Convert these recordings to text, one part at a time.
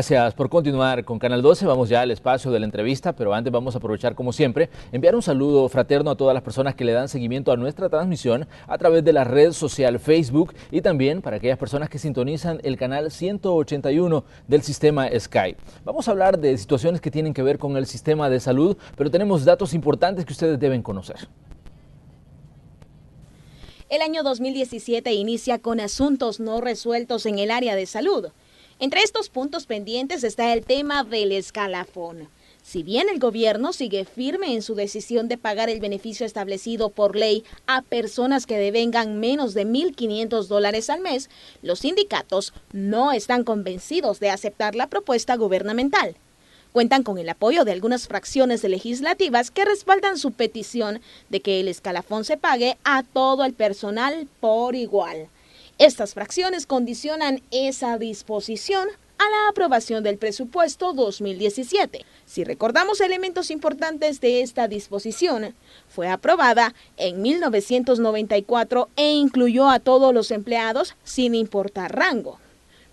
Gracias por continuar con Canal 12. Vamos ya al espacio de la entrevista, pero antes vamos a aprovechar, como siempre, enviar un saludo fraterno a todas las personas que le dan seguimiento a nuestra transmisión a través de la red social Facebook y también para aquellas personas que sintonizan el canal 181 del sistema Sky. Vamos a hablar de situaciones que tienen que ver con el sistema de salud, pero tenemos datos importantes que ustedes deben conocer. El año 2017 inicia con asuntos no resueltos en el área de salud. Entre estos puntos pendientes está el tema del escalafón. Si bien el gobierno sigue firme en su decisión de pagar el beneficio establecido por ley a personas que devengan menos de $1.500 al mes, los sindicatos no están convencidos de aceptar la propuesta gubernamental. Cuentan con el apoyo de algunas fracciones legislativas que respaldan su petición de que el escalafón se pague a todo el personal por igual. Estas fracciones condicionan esa disposición a la aprobación del presupuesto 2017. Si recordamos elementos importantes de esta disposición, fue aprobada en 1994 e incluyó a todos los empleados sin importar rango.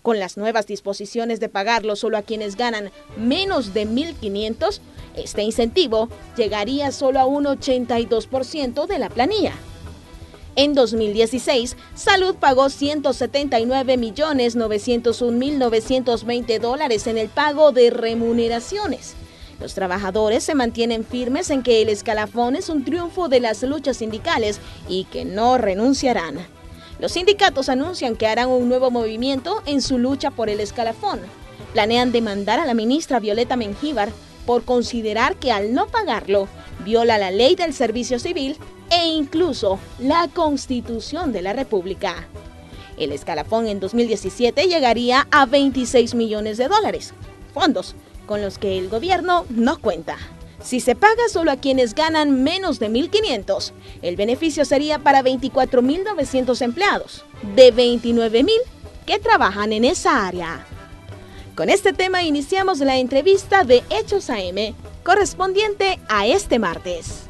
Con las nuevas disposiciones de pagarlo solo a quienes ganan menos de 1.500, este incentivo llegaría solo a un 82% de la planilla. En 2016, Salud pagó $179.901.920 en el pago de remuneraciones. Los trabajadores se mantienen firmes en que el escalafón es un triunfo de las luchas sindicales y que no renunciarán. Los sindicatos anuncian que harán un nuevo movimiento en su lucha por el escalafón. Planean demandar a la ministra Violeta Mengíbar por considerar que al no pagarlo, viola la ley del servicio civil e incluso la Constitución de la República. El escalafón en 2017 llegaría a $26 millones, fondos con los que el gobierno no cuenta. Si se paga solo a quienes ganan menos de 1.500, el beneficio sería para 24.900 empleados, de 29.000 que trabajan en esa área. Con este tema iniciamos la entrevista de Hechos AM, correspondiente a este martes.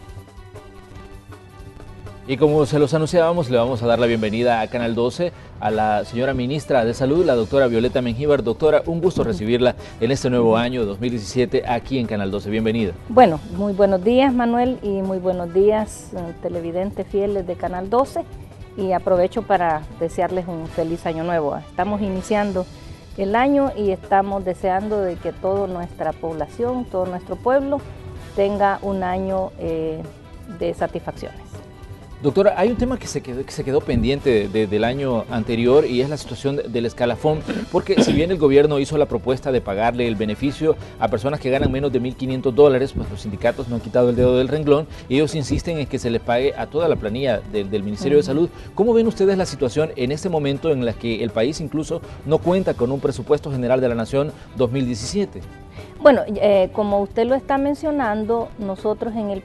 Y como se los anunciábamos, le vamos a dar la bienvenida a Canal 12 a la señora ministra de Salud, la doctora Violeta Mengíbar. Doctora, un gusto recibirla en este nuevo año 2017 aquí en Canal 12. Bienvenida. Bueno, muy buenos días, Manuel, y muy buenos días, televidentes fieles de Canal 12. Y aprovecho para desearles un feliz año nuevo. Estamos iniciando el año y estamos deseando de que toda nuestra población, todo nuestro pueblo tenga un año de satisfacciones. Doctora, hay un tema que se quedó pendiente del año anterior y es la situación del escalafón, porque si bien el gobierno hizo la propuesta de pagarle el beneficio a personas que ganan menos de $1.500, pues los sindicatos no han quitado el dedo del renglón y ellos insisten en que se les pague a toda la planilla del Ministerio de Salud. ¿Cómo ven ustedes la situación en este momento en la que el país incluso no cuenta con un presupuesto general de la Nación 2017? Bueno, como usted lo está mencionando, nosotros en el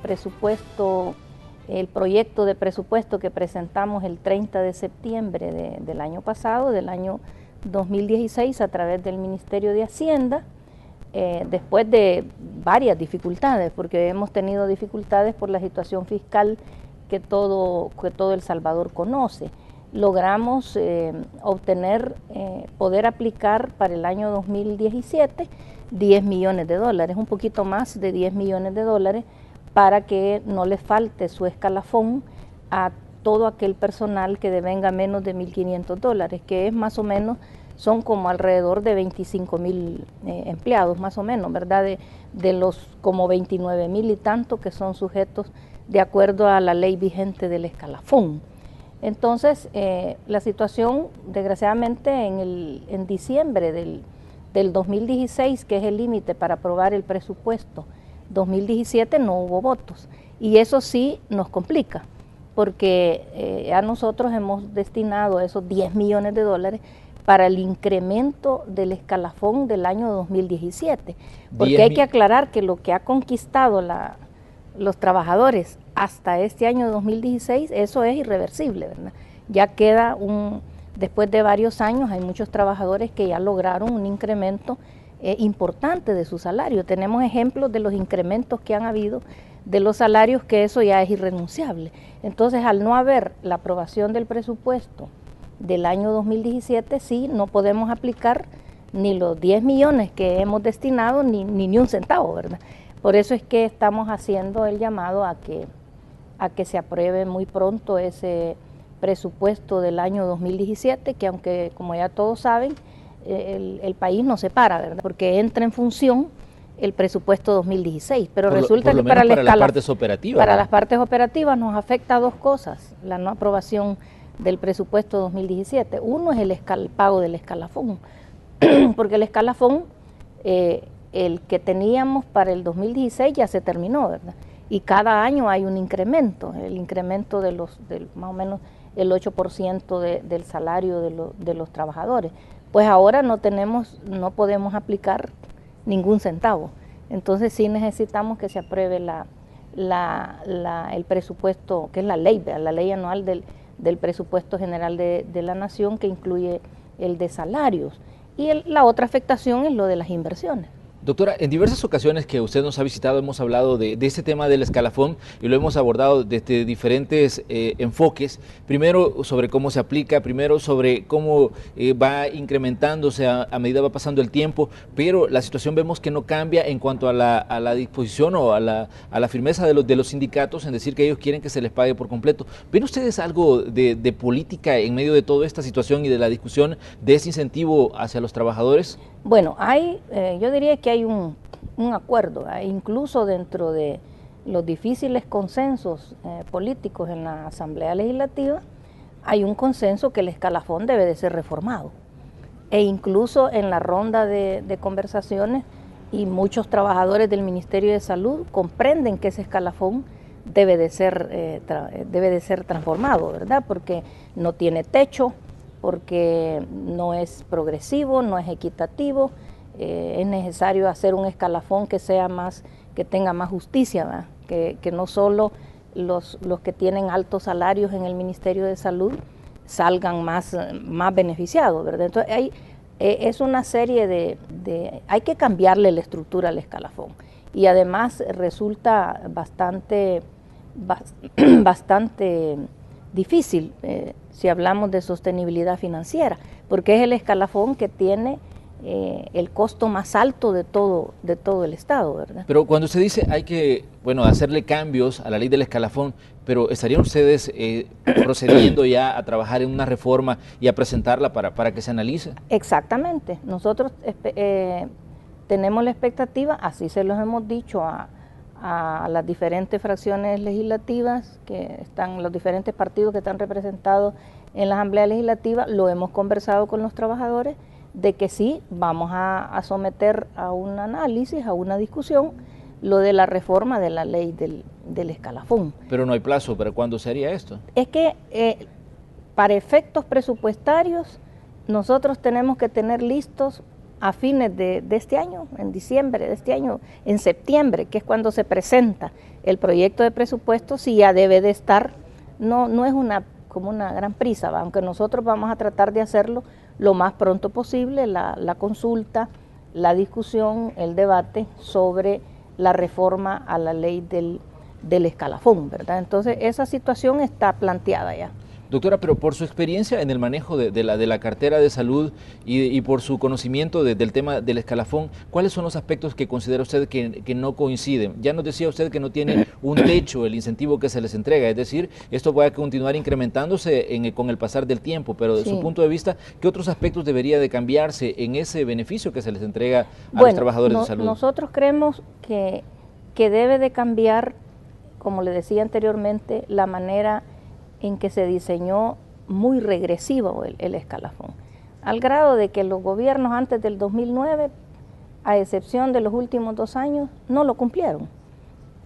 proyecto de presupuesto que presentamos el 30 de septiembre del año pasado, del año 2016, a través del Ministerio de Hacienda, después de varias dificultades, porque hemos tenido dificultades por la situación fiscal que todo El Salvador conoce, logramos poder aplicar para el año 2017 $10 millones, un poquito más de $10 millones, para que no le falte su escalafón a todo aquel personal que devenga menos de $1.500, que es más o menos, son como alrededor de 25.000 empleados, más o menos, ¿verdad? De los como 29.000 y tanto que son sujetos de acuerdo a la ley vigente del escalafón. Entonces, la situación, desgraciadamente, en diciembre del 2016, que es el límite para aprobar el presupuesto 2017, no hubo votos, y eso sí nos complica, porque a nosotros hemos destinado esos $10 millones para el incremento del escalafón del año 2017, porque hay que aclarar que lo que ha conquistado los trabajadores hasta este año 2016, eso es irreversible, ¿verdad? Ya queda después de varios años, hay muchos trabajadores que ya lograron un incremento importante de su salario. Tenemos ejemplos de los incrementos que han habido de los salarios, que eso ya es irrenunciable. Entonces, al no haber la aprobación del presupuesto del año 2017, sí, no podemos aplicar ni los 10 millones que hemos destinado, ni un centavo, ¿verdad? Por eso es que estamos haciendo el llamado a que se apruebe muy pronto ese presupuesto del año 2017, que aunque, como ya todos saben, el país no se para, ¿verdad? Porque entra en función el presupuesto 2016, pero resulta que para las partes operativas, para las partes operativas nos afecta dos cosas, la no aprobación del presupuesto 2017. Uno es el pago del escalafón, porque el escalafón, el que teníamos para el 2016 ya se terminó, ¿verdad? Y cada año hay un incremento, el incremento del más o menos el 8% del salario de los trabajadores. Pues ahora no podemos aplicar ningún centavo. Entonces sí necesitamos que se apruebe el presupuesto, que es la ley anual del presupuesto general de la nación, que incluye el de salarios. Y la otra afectación es lo de las inversiones. Doctora, en diversas ocasiones que usted nos ha visitado hemos hablado de este tema del escalafón y lo hemos abordado desde diferentes enfoques. Primero sobre cómo se aplica, primero sobre cómo va incrementándose a medida va pasando el tiempo, pero la situación vemos que no cambia en cuanto a la disposición o a la firmeza de los sindicatos en decir que ellos quieren que se les pague por completo. ¿Ven ustedes algo de política en medio de toda esta situación y de la discusión de ese incentivo hacia los trabajadores? Bueno, yo diría que hay un acuerdo, incluso dentro de los difíciles consensos políticos en la Asamblea Legislativa, hay un consenso que el escalafón debe de ser reformado. E incluso en la ronda de conversaciones, y muchos trabajadores del Ministerio de Salud comprenden que ese escalafón debe de ser transformado, ¿verdad? Porque no tiene techo, porque no es progresivo, no es equitativo, es necesario hacer un escalafón que tenga más justicia, ¿verdad? Que no solo los que tienen altos salarios en el Ministerio de Salud salgan más beneficiados, ¿verdad? Entonces es una serie hay que cambiarle la estructura al escalafón, y además resulta bastante difícil si hablamos de sostenibilidad financiera, porque es el escalafón que tiene el costo más alto de todo el Estado, ¿verdad? Pero cuando usted dice hay que, hacerle cambios a la ley del escalafón, pero ¿estarían ustedes procediendo ya a trabajar en una reforma y a presentarla para que se analice? Exactamente. Nosotros tenemos la expectativa, así se los hemos dicho a las diferentes fracciones legislativas los diferentes partidos que están representados en la Asamblea Legislativa, lo hemos conversado con los trabajadores, de que sí, vamos a someter a un análisis, a una discusión, lo de la reforma de la ley del escalafón. Pero no hay plazo, ¿para cuándo se haría esto? Es que para efectos presupuestarios, nosotros tenemos que tener listos a fines de este año, en diciembre de este año, en septiembre, que es cuando se presenta el proyecto de presupuesto, si ya debe de estar, no es como una gran prisa, ¿va? Aunque nosotros vamos a tratar de hacerlo lo más pronto posible, la consulta, la discusión, el debate sobre la reforma a la ley del escalafón, ¿verdad? Entonces esa situación está planteada ya. Doctora, pero por su experiencia en el manejo de la cartera de salud y por su conocimiento del tema del escalafón, ¿cuáles son los aspectos que considera usted que no coinciden? Ya nos decía usted que no tiene un techo el incentivo que se les entrega, es decir, esto va a continuar incrementándose con el pasar del tiempo, pero de su punto de vista, ¿qué otros aspectos debería de cambiarse en ese beneficio que se les entrega a los trabajadores de salud? Nosotros creemos que debe de cambiar, como le decía anteriormente, la manera en que se diseñó muy regresivo el escalafón, al grado de que los gobiernos antes del 2009, a excepción de los últimos 2 años, no lo cumplieron.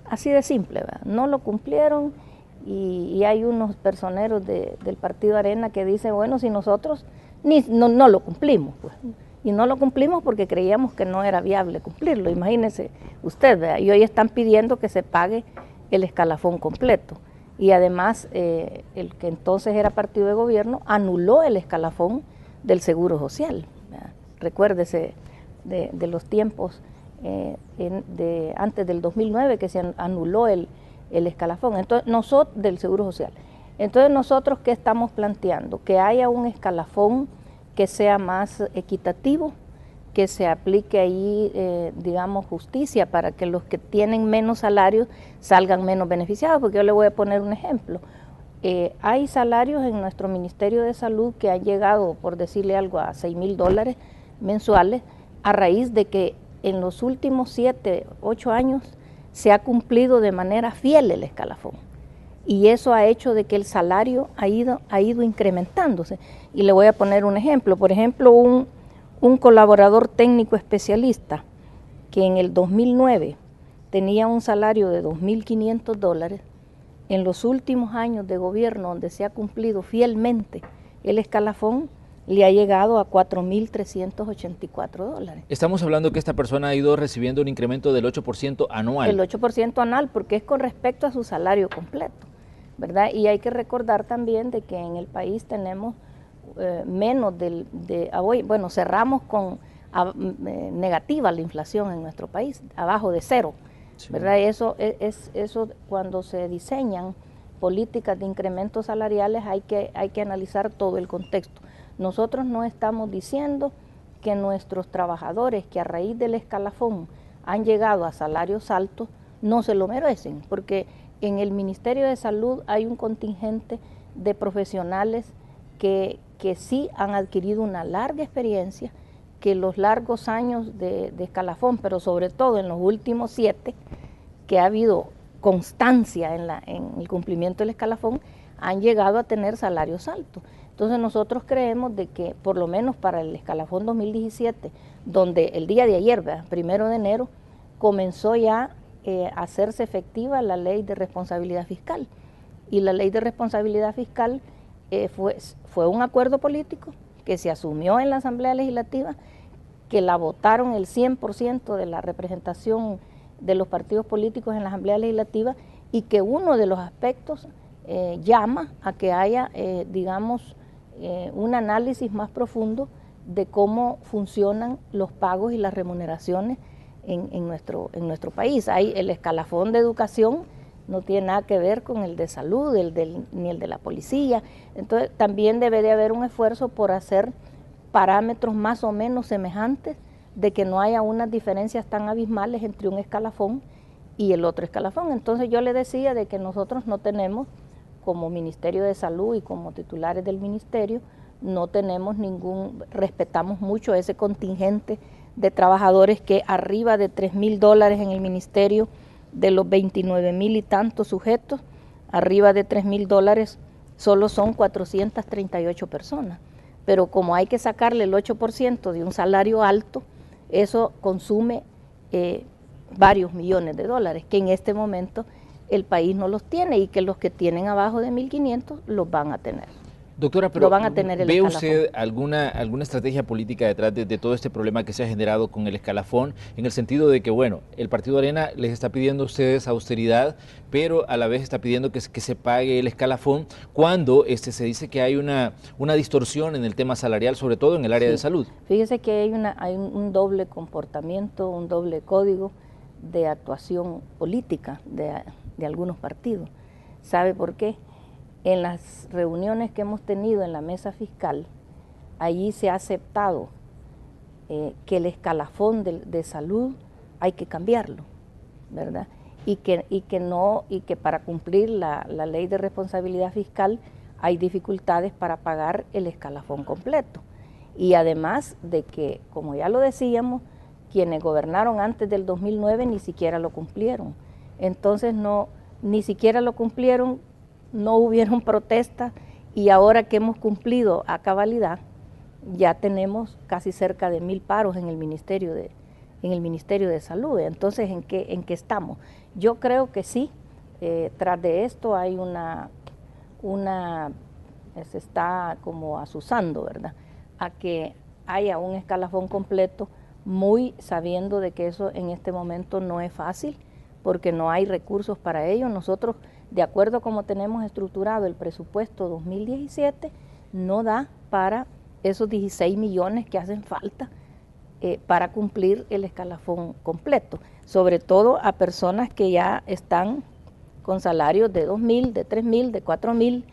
Así de simple, ¿verdad? No lo cumplieron, y hay unos personeros del Partido Arena que dicen, bueno, si nosotros no lo cumplimos, pues. Y no lo cumplimos porque creíamos que no era viable cumplirlo, imagínese usted, ¿verdad? Y hoy están pidiendo que se pague el escalafón completo. Y además el que entonces era partido de gobierno anuló el escalafón del Seguro Social, ¿verdad? Recuérdese de los tiempos antes del 2009 que se anuló el escalafón del Seguro Social. Entonces nosotros, ¿qué estamos planteando? Que haya un escalafón que sea más equitativo, que se aplique ahí, digamos, justicia para que los que tienen menos salarios salgan menos beneficiados, porque yo le voy a poner un ejemplo. Hay salarios en nuestro Ministerio de Salud que han llegado, por decirle algo, a $6,000 mensuales, a raíz de que en los últimos 7, 8 años se ha cumplido de manera fiel el escalafón. Y eso ha hecho de que el salario ha ido incrementándose. Y le voy a poner un ejemplo. Por ejemplo, un colaborador técnico especialista que en el 2009 tenía un salario de $2,500, en los últimos años de gobierno donde se ha cumplido fielmente el escalafón, le ha llegado a $4,384. Estamos hablando que esta persona ha ido recibiendo un incremento del 8% anual. El 8% anual, porque es con respecto a su salario completo, ¿verdad? Y hay que recordar también de que en el país tenemos menos bueno, cerramos con negativa la inflación en nuestro país, abajo de cero, sí, ¿verdad? Eso cuando se diseñan políticas de incrementos salariales hay que analizar todo el contexto. Nosotros no estamos diciendo que nuestros trabajadores que a raíz del escalafón han llegado a salarios altos no se lo merecen, porque en el Ministerio de Salud hay un contingente de profesionales que sí han adquirido una larga experiencia, que los largos años de escalafón, pero sobre todo en los últimos 7, que ha habido constancia en el cumplimiento del escalafón, han llegado a tener salarios altos. Entonces nosotros creemos de que por lo menos para el escalafón 2017, donde el día de ayer, 1 de enero, comenzó ya a hacerse efectiva la ley de responsabilidad fiscal. Y la ley de responsabilidad fiscal fue un acuerdo político que se asumió en la Asamblea Legislativa, que la votaron el 100% de la representación de los partidos políticos en la Asamblea Legislativa, y que uno de los aspectos llama a que haya, digamos, un análisis más profundo de cómo funcionan los pagos y las remuneraciones en nuestro país. Hay el escalafón de educación, no tiene nada que ver con el de salud, ni el de la policía. Entonces también debe de haber un esfuerzo por hacer parámetros más o menos semejantes, de que no haya unas diferencias tan abismales entre un escalafón y el otro escalafón. Entonces yo le decía de que nosotros no tenemos, como Ministerio de Salud y como titulares del ministerio, no tenemos respetamos mucho ese contingente de trabajadores que arriba de $3,000 en el ministerio, de los 29,000 y tantos sujetos, arriba de $3,000 solo son 438 personas. Pero como hay que sacarle el 8% de un salario alto, eso consume varios millones de dólares, que en este momento el país no los tiene, y que los que tienen abajo de 1,500 los van a tener. Doctora, pero van a tener ¿ve usted alguna estrategia política detrás de todo este problema que se ha generado con el escalafón, en el sentido de que, bueno, el Partido Arena les está pidiendo a ustedes austeridad, pero a la vez está pidiendo que se pague el escalafón, cuando se dice que hay una distorsión en el tema salarial, sobre todo en el área de salud? Fíjese que hay un doble comportamiento, un doble código de actuación política de algunos partidos. ¿Sabe por qué? En las reuniones que hemos tenido en la mesa fiscal, allí se ha aceptado que el escalafón de salud hay que cambiarlo, ¿verdad? Y que para cumplir la ley de responsabilidad fiscal hay dificultades para pagar el escalafón completo. Y además de que, como ya lo decíamos, quienes gobernaron antes del 2009 ni siquiera lo cumplieron. Entonces ni siquiera lo cumplieron, no hubieron protestas, y ahora que hemos cumplido a cabalidad, ya tenemos casi cerca de 1,000 paros en el Ministerio de Salud. Entonces, ¿en qué estamos? Yo creo que sí, tras de esto hay se está como asusando, ¿verdad?, a que haya un escalafón completo, muy sabiendo de que eso en este momento no es fácil, porque no hay recursos para ello. Nosotros, de acuerdo a cómo tenemos estructurado el presupuesto 2017, no da para esos 16 millones que hacen falta para cumplir el escalafón completo, sobre todo a personas que ya están con salarios de 2,000, de 3,000, de 4,000,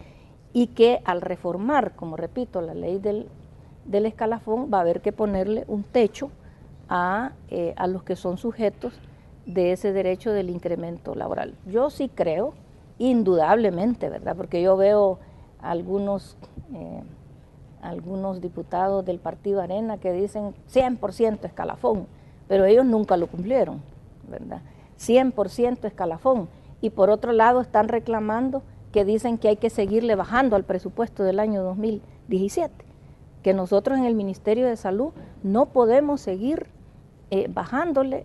y que al reformar, como repito, la ley del escalafón, va a haber que ponerle un techo a los que son sujetos de ese derecho del incremento laboral. Yo sí creo, indudablemente, ¿verdad? Porque yo veo algunos diputados del Partido Arena que dicen 100% escalafón, pero ellos nunca lo cumplieron, ¿verdad? 100% escalafón. Y por otro lado están reclamando que dicen que hay que seguirle bajando al presupuesto del año 2017, que nosotros en el Ministerio de Salud no podemos seguir bajándole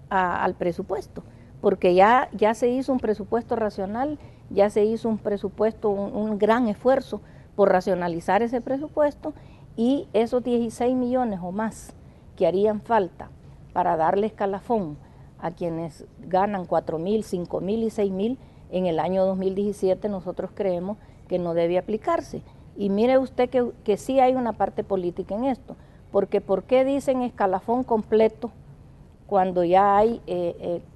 al presupuesto, porque ya se hizo un presupuesto racional, ya se hizo un presupuesto, un gran esfuerzo por racionalizar ese presupuesto, y esos 16 millones o más que harían falta para darle escalafón a quienes ganan 4.000, 5.000 y 6.000 en el año 2017, nosotros creemos que no debe aplicarse. Y mire usted que sí hay una parte política en esto, porque ¿por qué dicen escalafón completo cuando ya hay,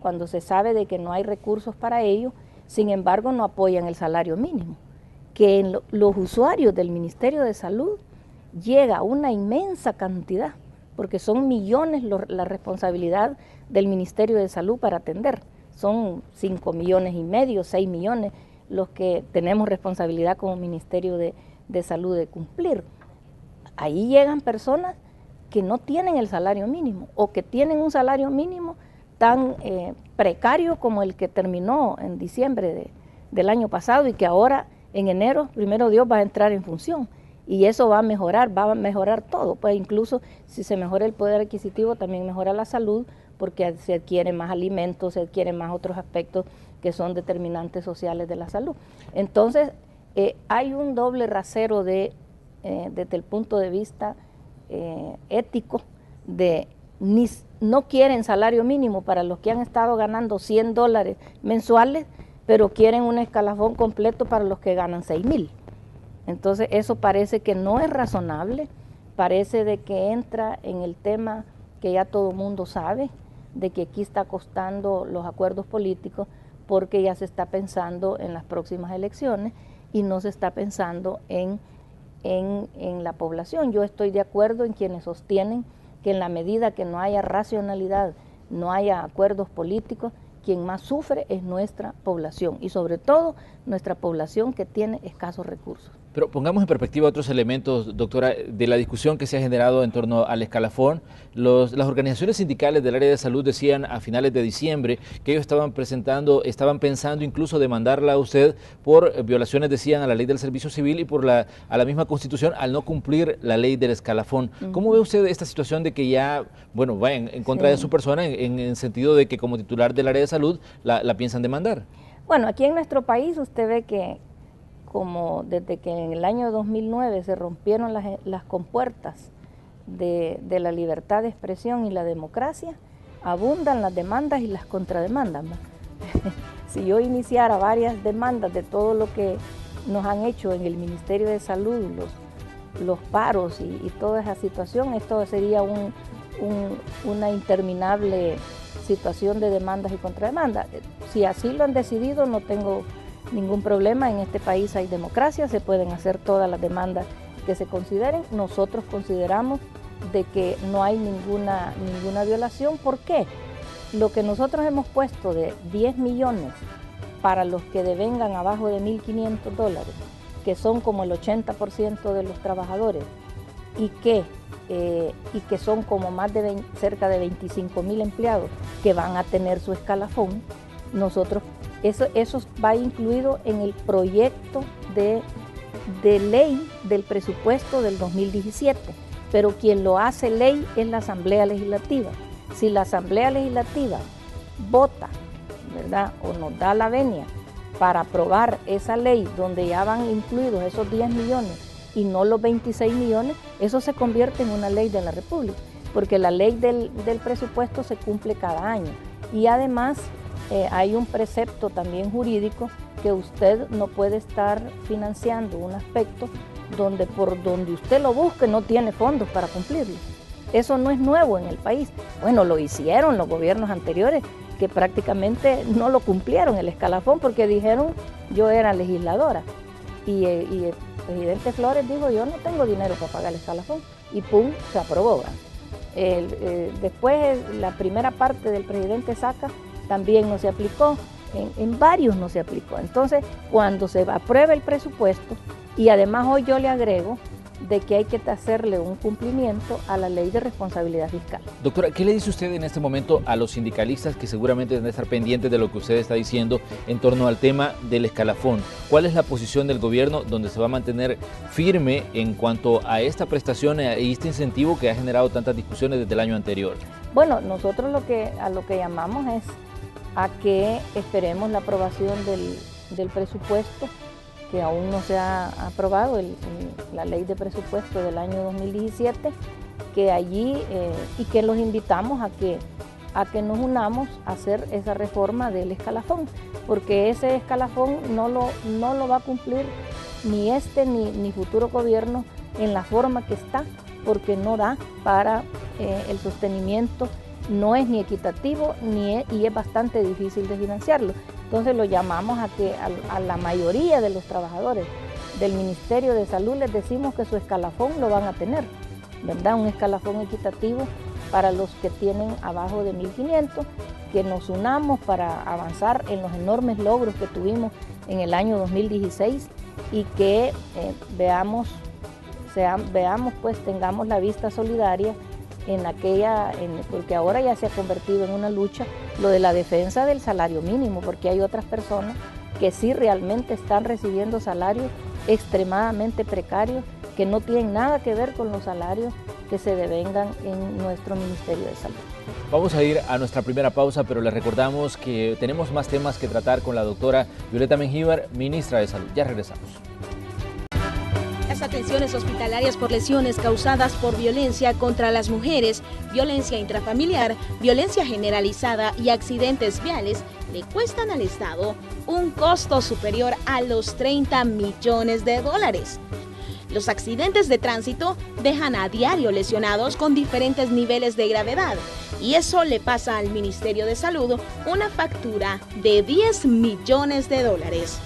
cuando se sabe de que no hay recursos para ello? Sin embargo, no apoyan el salario mínimo, que en los usuarios del Ministerio de Salud llega una inmensa cantidad, porque son millones la responsabilidad del Ministerio de Salud para atender. Son 5,5 millones, 6 millones los que tenemos responsabilidad como Ministerio de Salud de cumplir. Ahí llegan personas que no tienen el salario mínimo o que tienen un salario mínimo tan precario como el que terminó en diciembre del año pasado y que ahora en enero, primero Dios, va a entrar en función. Y eso va a mejorar todo, pues incluso si se mejora el poder adquisitivo también mejora la salud, porque se adquieren más alimentos, se adquieren más otros aspectos que son determinantes sociales de la salud. Entonces, hay un doble rasero desde el punto de vista ético, no quieren salario mínimo para los que han estado ganando $100 mensuales, pero quieren un escalafón completo para los que ganan 6.000. Entonces eso parece que no es razonable, parece de que entra en el tema que ya todo el mundo sabe, de que aquí está costando los acuerdos políticos porque ya se está pensando en las próximas elecciones y no se está pensando en la población. Yo estoy de acuerdo en quienes sostienen que en la medida que no haya racionalidad, no haya acuerdos políticos, quien más sufre es nuestra población y sobre todo nuestra población que tiene escasos recursos. Pero pongamos en perspectiva otros elementos, doctora, de la discusión que se ha generado en torno al escalafón. Las organizaciones sindicales del área de salud decían a finales de diciembre que ellos estaban pensando incluso demandarla a usted por violaciones, decían, a la ley del servicio civil y a la misma Constitución al no cumplir la ley del escalafón. ¿Cómo ve usted esta situación de que ya, bueno, va en contra de su persona en el sentido de que como titular del área de salud la piensan demandar? Bueno, aquí en nuestro país usted ve que como desde que en el año 2009 se rompieron las compuertas de la libertad de expresión y la democracia, abundan las demandas y las contrademandas. Si yo iniciara varias demandas de todo lo que nos han hecho en el Ministerio de Salud, los paros y toda esa situación, esto sería una interminable situación de demandas y contrademandas. Si así lo han decidido, no tengo ningún problema. En este país hay democracia, se pueden hacer todas las demandas que se consideren. Nosotros consideramos de que no hay ninguna violación. ¿Por qué? Lo que nosotros hemos puesto de 10 millones para los que devengan abajo de $1.500, que son como el 80% de los trabajadores, y que son como cerca de 25.000 empleados que van a tener su escalafón, nosotros eso va incluido en el proyecto de ley del presupuesto del 2017, pero quien lo hace ley es la Asamblea Legislativa. Si la Asamblea Legislativa vota, ¿verdad?, o nos da la venia para aprobar esa ley donde ya van incluidos esos 10 millones y no los 26 millones, eso se convierte en una ley de la República, porque la ley del presupuesto se cumple cada año. Y además hay un precepto también jurídico que usted no puede estar financiando un aspecto donde por donde usted lo busque no tiene fondos para cumplirlo. Eso no es nuevo en el país. Bueno, lo hicieron los gobiernos anteriores, que prácticamente no lo cumplieron el escalafón porque dijeron yo era legisladora. Y el presidente Flores dijo yo no tengo dinero para pagar el escalafón y pum, se aprobó. Después la primera parte del presidente Saca también no se aplicó, en varios no se aplicó. Entonces, cuando se apruebe el presupuesto, y además hoy yo le agrego de que hay que hacerle un cumplimiento a la ley de responsabilidad fiscal. Doctora, ¿qué le dice usted en este momento a los sindicalistas que seguramente deben estar pendientes de lo que usted está diciendo en torno al tema del escalafón? ¿Cuál es la posición del gobierno donde se va a mantener firme en cuanto a esta prestación y este incentivo que ha generado tantas discusiones desde el año anterior? Bueno, nosotros a lo que llamamos es a que esperemos la aprobación del presupuesto, que aún no se ha aprobado, la ley de presupuesto del año 2017, que allí, y que los invitamos a que nos unamos a hacer esa reforma del escalafón, porque ese escalafón no lo va a cumplir ni ni futuro gobierno en la forma que está, porque no da para el sostenimiento, no es ni equitativo y es bastante difícil de financiarlo. Entonces lo llamamos a que a la mayoría de los trabajadores del Ministerio de Salud les decimos que su escalafón lo van a tener, ¿verdad? Un escalafón equitativo para los que tienen abajo de 1.500, que nos unamos para avanzar en los enormes logros que tuvimos en el año 2016 y que tengamos la vista solidaria porque ahora ya se ha convertido en una lucha lo de la defensa del salario mínimo, porque hay otras personas que sí realmente están recibiendo salarios extremadamente precarios, que no tienen nada que ver con los salarios que se devengan en nuestro Ministerio de Salud. Vamos a ir a nuestra primera pausa, pero les recordamos que tenemos más temas que tratar con la doctora Violeta Mengíbar, ministra de Salud. Ya regresamos. Las atenciones hospitalarias por lesiones causadas por violencia contra las mujeres, violencia intrafamiliar, violencia generalizada y accidentes viales le cuestan al Estado un costo superior a los 30 millones de dólares. Los accidentes de tránsito dejan a diario lesionados con diferentes niveles de gravedad y eso le pasa al Ministerio de Salud una factura de 10 millones de dólares.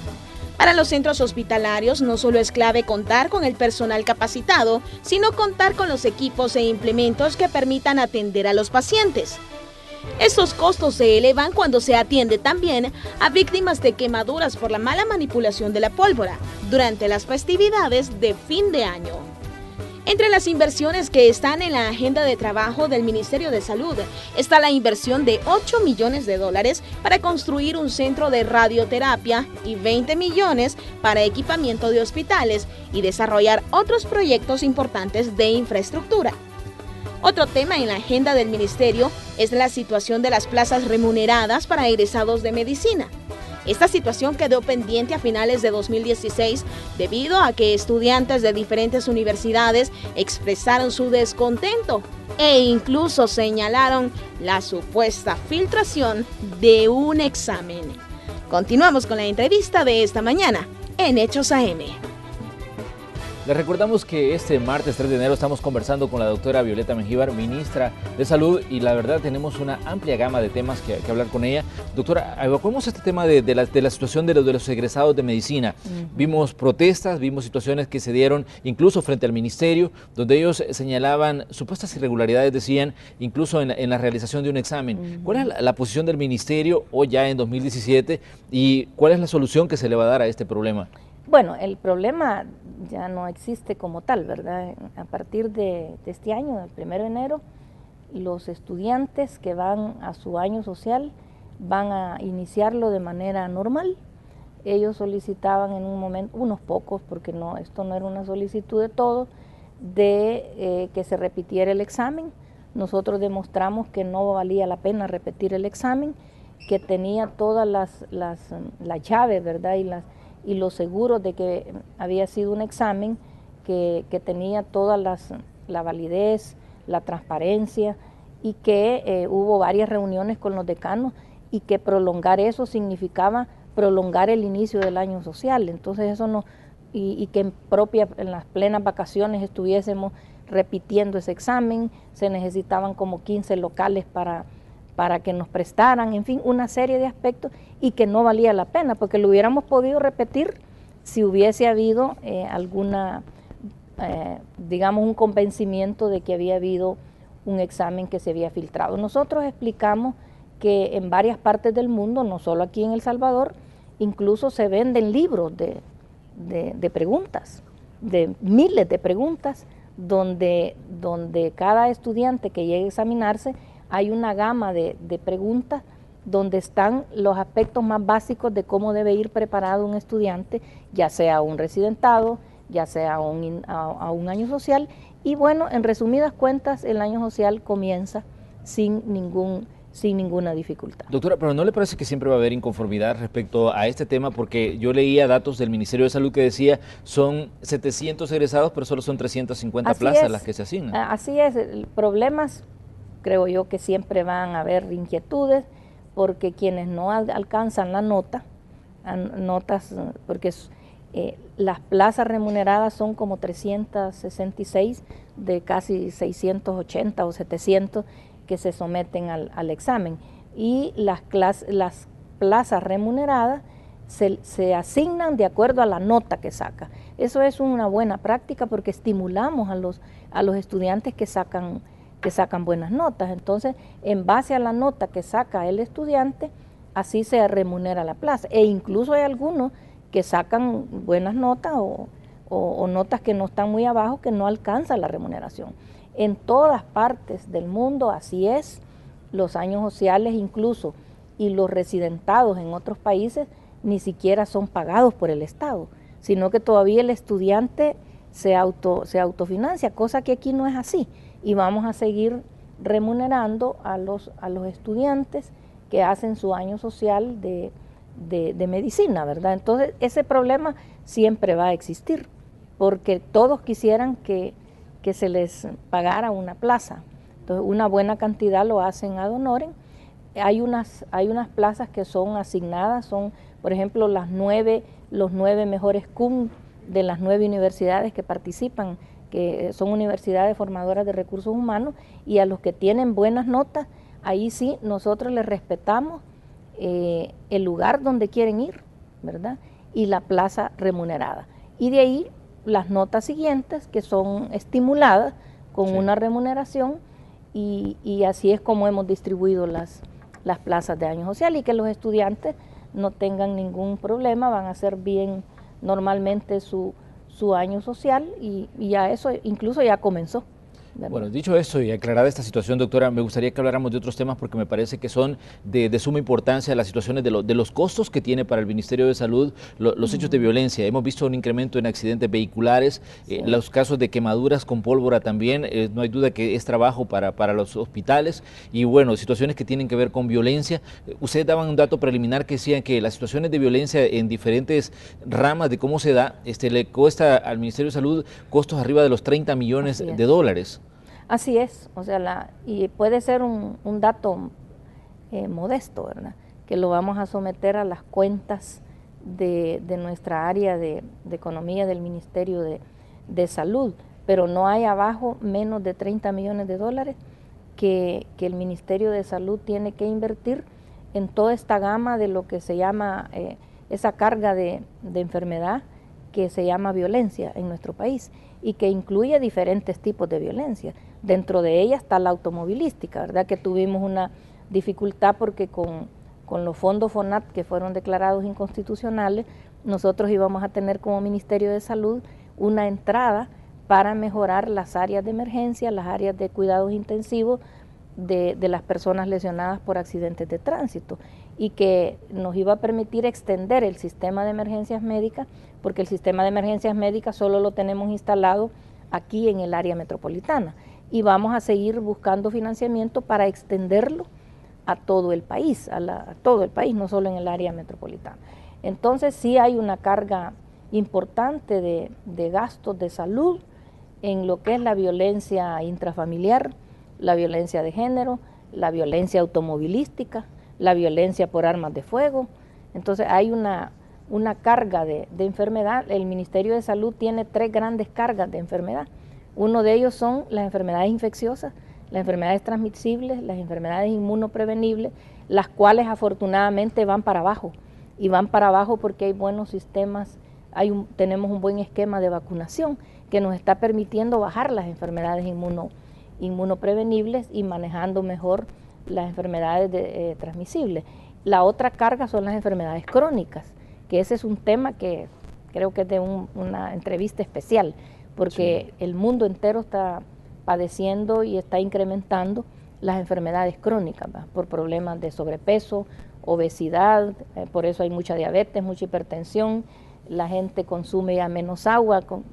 Para los centros hospitalarios no solo es clave contar con el personal capacitado, sino contar con los equipos e implementos que permitan atender a los pacientes. Estos costos se elevan cuando se atiende también a víctimas de quemaduras por la mala manipulación de la pólvora durante las festividades de fin de año. Entre las inversiones que están en la agenda de trabajo del Ministerio de Salud está la inversión de 8 millones de dólares para construir un centro de radioterapia y 20 millones para equipamiento de hospitales y desarrollar otros proyectos importantes de infraestructura. Otro tema en la agenda del Ministerio es la situación de las plazas remuneradas para egresados de medicina. Esta situación quedó pendiente a finales de 2016 debido a que estudiantes de diferentes universidades expresaron su descontento e incluso señalaron la supuesta filtración de un examen. Continuamos con la entrevista de esta mañana en Hechos AM. Les recordamos que este martes 3 de enero estamos conversando con la doctora Violeta Mengíbar, ministra de Salud, y la verdad tenemos una amplia gama de temas que hablar con ella. Doctora, evacuemos este tema de la situación de los egresados de medicina. Vimos protestas, vimos situaciones que se dieron incluso frente al ministerio, donde ellos señalaban supuestas irregularidades, decían, incluso en la realización de un examen. ¿Cuál es la posición del ministerio hoy ya en 2017 y cuál es la solución que se le va a dar a este problema? Bueno, el problema ya no existe como tal, ¿verdad? A partir de este año, del 1 de enero, los estudiantes que van a su año social van a iniciarlo de manera normal. Ellos solicitaban en un momento, unos pocos, porque esto no era una solicitud de todos, de que se repitiera el examen. Nosotros demostramos que no valía la pena repetir el examen, que tenía todas las llaves, ¿verdad? Y los seguros de que había sido un examen que tenía toda la validez, la transparencia, y que hubo varias reuniones con los decanos y que prolongar eso significaba prolongar el inicio del año social. Entonces eso no, y que en las plenas vacaciones estuviésemos repitiendo ese examen, se necesitaban como 15 locales para que nos prestaran, en fin, una serie de aspectos, y que no valía la pena, porque lo hubiéramos podido repetir si hubiese habido digamos, un convencimiento de que había habido un examen que se había filtrado. Nosotros explicamos que en varias partes del mundo, no solo aquí en El Salvador, incluso se venden libros de preguntas, de miles de preguntas, donde cada estudiante que llegue a examinarse hay una gama de preguntas donde están los aspectos más básicos de cómo debe ir preparado un estudiante, ya sea un residentado, ya sea a un año social. Y bueno, en resumidas cuentas, el año social comienza sin ninguna dificultad. Doctora, pero ¿no le parece que siempre va a haber inconformidad respecto a este tema? Porque yo leía datos del Ministerio de Salud que decía son 700 egresados, pero solo son 350 plazas las que se asignan. Así es, problemas creo yo que siempre van a haber inquietudes, porque quienes no alcanzan la nota, porque las plazas remuneradas son como 366 de casi 680 o 700 que se someten al examen, y las plazas remuneradas se asignan de acuerdo a la nota que saca. Eso es una buena práctica porque estimulamos a los estudiantes que sacan buenas notas. Entonces, en base a la nota que saca el estudiante, así se remunera la plaza. E incluso hay algunos que sacan buenas notas o notas que no están muy abajo, que no alcanzan la remuneración. En todas partes del mundo así es. Los años sociales incluso y los residentados en otros países ni siquiera son pagados por el Estado, sino que todavía el estudiante se autofinancia, cosa que aquí no es así. Y vamos a seguir remunerando a los estudiantes que hacen su año social de medicina, ¿verdad? Entonces, ese problema siempre va a existir, porque todos quisieran que se les pagara una plaza. Entonces, una buena cantidad lo hacen ad honorem. Hay unas plazas que son asignadas, son, por ejemplo, los 9 mejores cum de las 9 universidades que participan, que son universidades formadoras de recursos humanos, y a los que tienen buenas notas, ahí sí nosotros les respetamos el lugar donde quieren ir, ¿verdad? Y la plaza remunerada. Y de ahí las notas siguientes que son estimuladas con una remuneración, y así es como hemos distribuido las plazas de año social, y que los estudiantes no tengan ningún problema, van a hacer bien normalmente su año social, y ya eso incluso ya comenzó. Bueno, dicho eso y aclarada esta situación, doctora, me gustaría que habláramos de otros temas porque me parece que son de suma importancia las situaciones de los costos que tiene para el Ministerio de Salud los hechos de violencia. Hemos visto un incremento en accidentes vehiculares, los casos de quemaduras con pólvora también, no hay duda que es trabajo para los hospitales, y bueno, situaciones que tienen que ver con violencia. Ustedes daban un dato preliminar que decían que las situaciones de violencia en diferentes ramas de cómo se da, le cuesta al Ministerio de Salud costos arriba de los 30 millones de dólares. Así es, o sea, y puede ser un dato modesto, ¿verdad? Que lo vamos a someter a las cuentas de nuestra área de economía del Ministerio de Salud, pero no hay abajo menos de 30 millones de dólares que el Ministerio de Salud tiene que invertir en toda esta gama de lo que se llama esa carga de enfermedad que se llama violencia en nuestro país, y que incluye diferentes tipos de violencia. Dentro de ella está la automovilística, ¿verdad? Que tuvimos una dificultad porque con los fondos FONAT que fueron declarados inconstitucionales, nosotros íbamos a tener como Ministerio de Salud una entrada para mejorar las áreas de emergencia, las áreas de cuidados intensivos de las personas lesionadas por accidentes de tránsito, y que nos iba a permitir extender el sistema de emergencias médicas, porque el sistema de emergencias médicas solo lo tenemos instalado aquí en el área metropolitana, y vamos a seguir buscando financiamiento para extenderlo a todo el país, a todo el país, no solo en el área metropolitana. Entonces sí hay una carga importante de gastos de salud en lo que es la violencia intrafamiliar, la violencia de género, la violencia automovilística, la violencia por armas de fuego. Entonces hay una carga de enfermedad. El Ministerio de Salud tiene 3 grandes cargas de enfermedad. Uno de ellos son las enfermedades infecciosas, las enfermedades transmisibles, las enfermedades inmunoprevenibles, las cuales afortunadamente van para abajo, y van para abajo porque hay buenos sistemas, tenemos un buen esquema de vacunación que nos está permitiendo bajar las enfermedades inmunoprevenibles y manejando mejor las enfermedades transmisibles. La otra carga son las enfermedades crónicas, que ese es un tema que creo que es de una entrevista especial, porque el mundo entero está padeciendo y está incrementando las enfermedades crónicas, ¿va? Por problemas de sobrepeso, obesidad, por eso hay mucha diabetes, mucha hipertensión, la gente consume ya menos agua, con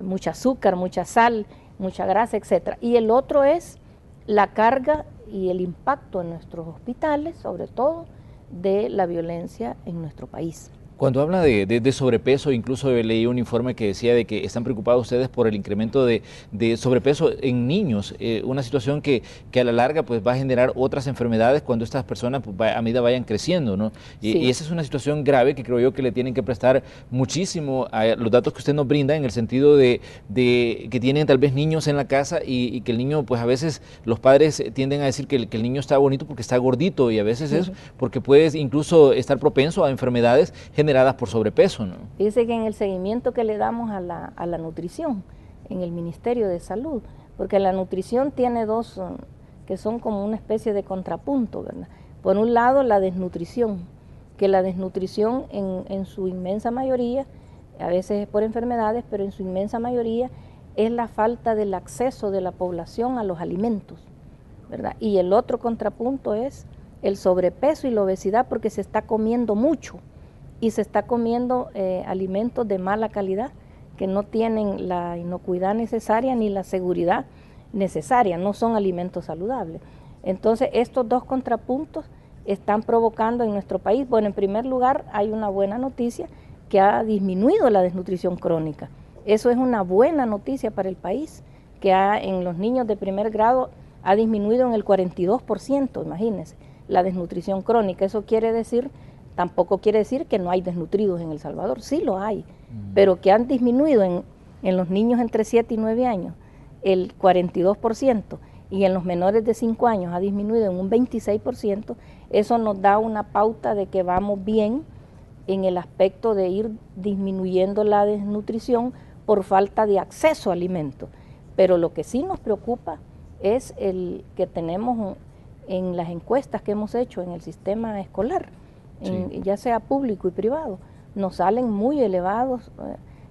mucha azúcar, mucha sal, mucha grasa, etcétera. Y el otro es la carga y el impacto en nuestros hospitales, sobre todo, de la violencia en nuestro país. Cuando habla de sobrepeso, incluso leí un informe que decía de que están preocupados ustedes por el incremento de sobrepeso en niños, una situación que a la larga pues va a generar otras enfermedades cuando estas personas pues, a medida vayan creciendo, ¿no? Y esa es una situación grave que creo yo que le tienen que prestar muchísimo a los datos que usted nos brinda, en el sentido de que tienen tal vez niños en la casa y que el niño, pues a veces los padres tienden a decir que el niño está bonito porque está gordito, y a veces es porque puede incluso estar propenso a enfermedades generadas por sobrepeso, ¿no? Fíjese que en el seguimiento que le damos a la nutrición en el Ministerio de Salud, porque la nutrición tiene dos que son como una especie de contrapunto, ¿verdad? Por un lado, la desnutrición, que la desnutrición en su inmensa mayoría, a veces es por enfermedades, pero en su inmensa mayoría es la falta del acceso de la población a los alimentos, ¿verdad? Y el otro contrapunto es el sobrepeso y la obesidad, porque se está comiendo mucho y se está comiendo alimentos de mala calidad que no tienen la inocuidad necesaria ni la seguridad necesaria, no son alimentos saludables. Entonces, estos dos contrapuntos están provocando en nuestro país, bueno, en primer lugar, hay una buena noticia, que ha disminuido la desnutrición crónica. Eso es una buena noticia para el país, que en los niños de primer grado ha disminuido en el 42%, imagínense, la desnutrición crónica. Eso quiere decir... Tampoco quiere decir que no hay desnutridos en El Salvador, sí lo hay, pero que han disminuido en los niños entre 7 y 9 años el 42% y en los menores de 5 años ha disminuido en un 26%, eso nos da una pauta de que vamos bien en el aspecto de ir disminuyendo la desnutrición por falta de acceso a alimentos. Pero lo que sí nos preocupa es el que tenemos en las encuestas que hemos hecho en el sistema escolar, ya sea público y privado, nos salen muy elevados,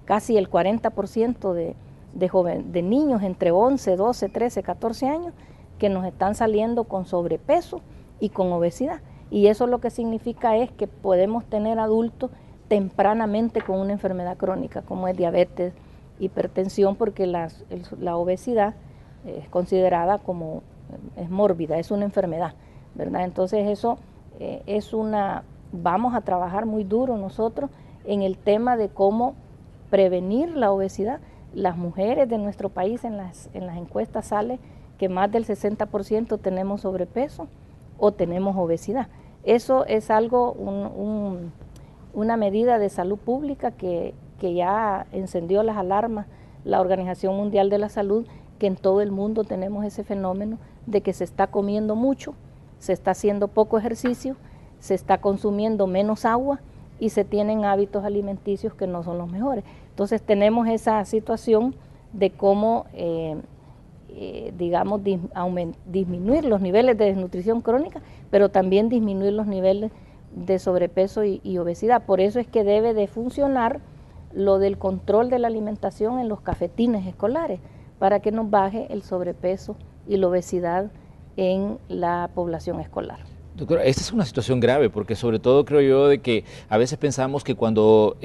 casi el 40% de niños entre 11, 12, 13, 14 años que nos están saliendo con sobrepeso y con obesidad. Y eso lo que significa es que podemos tener adultos tempranamente con una enfermedad crónica, como es diabetes, hipertensión, porque la obesidad es considerada como, es mórbida, es una enfermedad, ¿verdad? Entonces eso vamos a trabajar muy duro nosotros en el tema de cómo prevenir la obesidad. Las mujeres de nuestro país en las encuestas sale que más del 60% tenemos sobrepeso o tenemos obesidad. Eso es algo, una medida de salud pública que ya encendió las alarmas la Organización Mundial de la Salud, que en todo el mundo tenemos ese fenómeno de que se está comiendo mucho, se está haciendo poco ejercicio, se está consumiendo menos agua y se tienen hábitos alimenticios que no son los mejores. Entonces tenemos esa situación de cómo, digamos, disminuir los niveles de desnutrición crónica, pero también disminuir los niveles de sobrepeso y obesidad. Por eso es que debe de funcionar lo del control de la alimentación en los cafetines escolares, para que nos baje el sobrepeso y la obesidad en la población escolar. Doctora, esta es una situación grave porque sobre todo creo yo de que a veces pensamos que cuando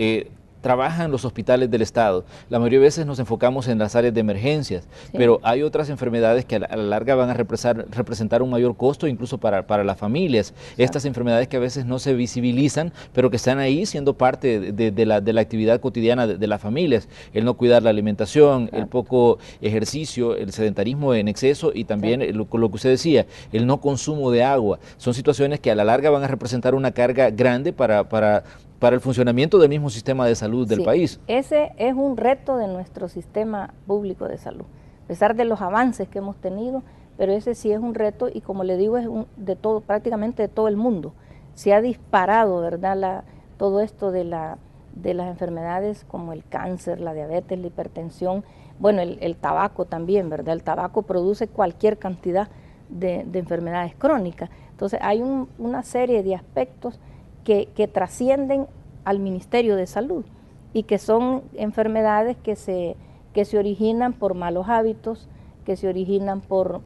trabajan los hospitales del Estado, la mayoría de veces nos enfocamos en las áreas de emergencias, pero hay otras enfermedades que a la larga van a representar un mayor costo incluso para las familias. Estas enfermedades que a veces no se visibilizan, pero que están ahí siendo parte de la actividad cotidiana de las familias. El no cuidar la alimentación, el poco ejercicio, el sedentarismo en exceso y también lo que usted decía, el no consumo de agua. Son situaciones que a la larga van a representar una carga grande para el funcionamiento del mismo sistema de salud del país. Ese es un reto de nuestro sistema público de salud, a pesar de los avances que hemos tenido, pero ese sí es un reto y como le digo es de todo, prácticamente de todo el mundo. Se ha disparado, ¿verdad?, todo esto de las enfermedades como el cáncer, la diabetes, la hipertensión, Bueno, el tabaco también, ¿verdad? El tabaco produce cualquier cantidad de enfermedades crónicas. Entonces hay una serie de aspectos que trascienden al Ministerio de Salud y que son enfermedades que se originan por malos hábitos, que se originan por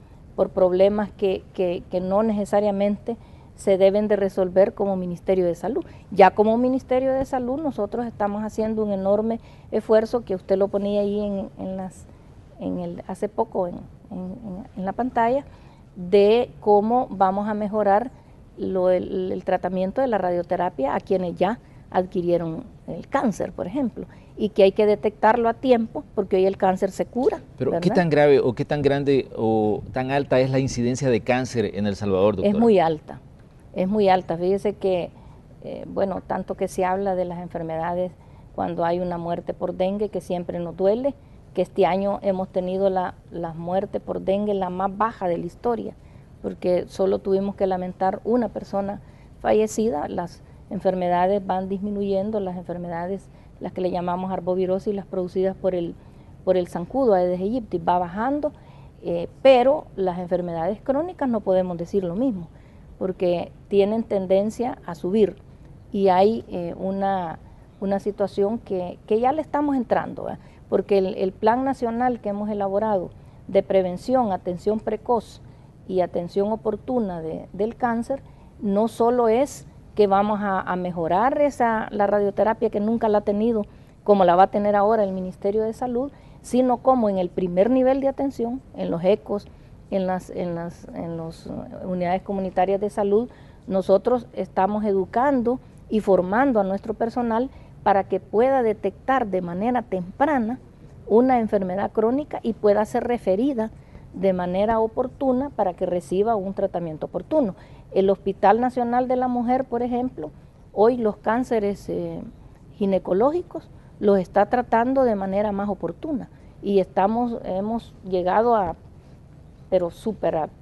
problemas que no necesariamente se deben de resolver como Ministerio de Salud. Ya como Ministerio de Salud nosotros estamos haciendo un enorme esfuerzo, que usted lo ponía ahí hace poco en la pantalla, de cómo vamos a mejorar el tratamiento de la radioterapia a quienes ya adquirieron el cáncer, por ejemplo, y que hay que detectarlo a tiempo, porque hoy el cáncer se cura. Pero ¿verdad? ¿qué tan grave o qué tan grande o tan alta es la incidencia de cáncer en El Salvador, doctora? Es muy alta, es muy alta. Fíjese que, bueno, tanto que se habla de las enfermedades cuando hay una muerte por dengue, que siempre nos duele, que este año hemos tenido la muerte por dengue la más baja de la historia, porque solo tuvimos que lamentar una persona fallecida. Las enfermedades van disminuyendo, las enfermedades, las que le llamamos arbovirosis, las producidas por el zancudo Aedes aegypti, va bajando, pero las enfermedades crónicas no podemos decir lo mismo, porque tienen tendencia a subir y hay una situación que ya le estamos entrando, ¿verdad? Porque el plan nacional que hemos elaborado de prevención, atención precoz y atención oportuna del cáncer, no solo es que vamos a mejorar la radioterapia, que nunca la ha tenido, como la va a tener ahora el Ministerio de Salud, sino como en el primer nivel de atención, en los ECOs, en las unidades comunitarias de salud, nosotros estamos educando y formando a nuestro personal para que pueda detectar de manera temprana una enfermedad crónica y pueda ser referida de manera oportuna para que reciba un tratamiento oportuno. El Hospital Nacional de la Mujer, por ejemplo, hoy los cánceres ginecológicos los está tratando de manera más oportuna y hemos llegado a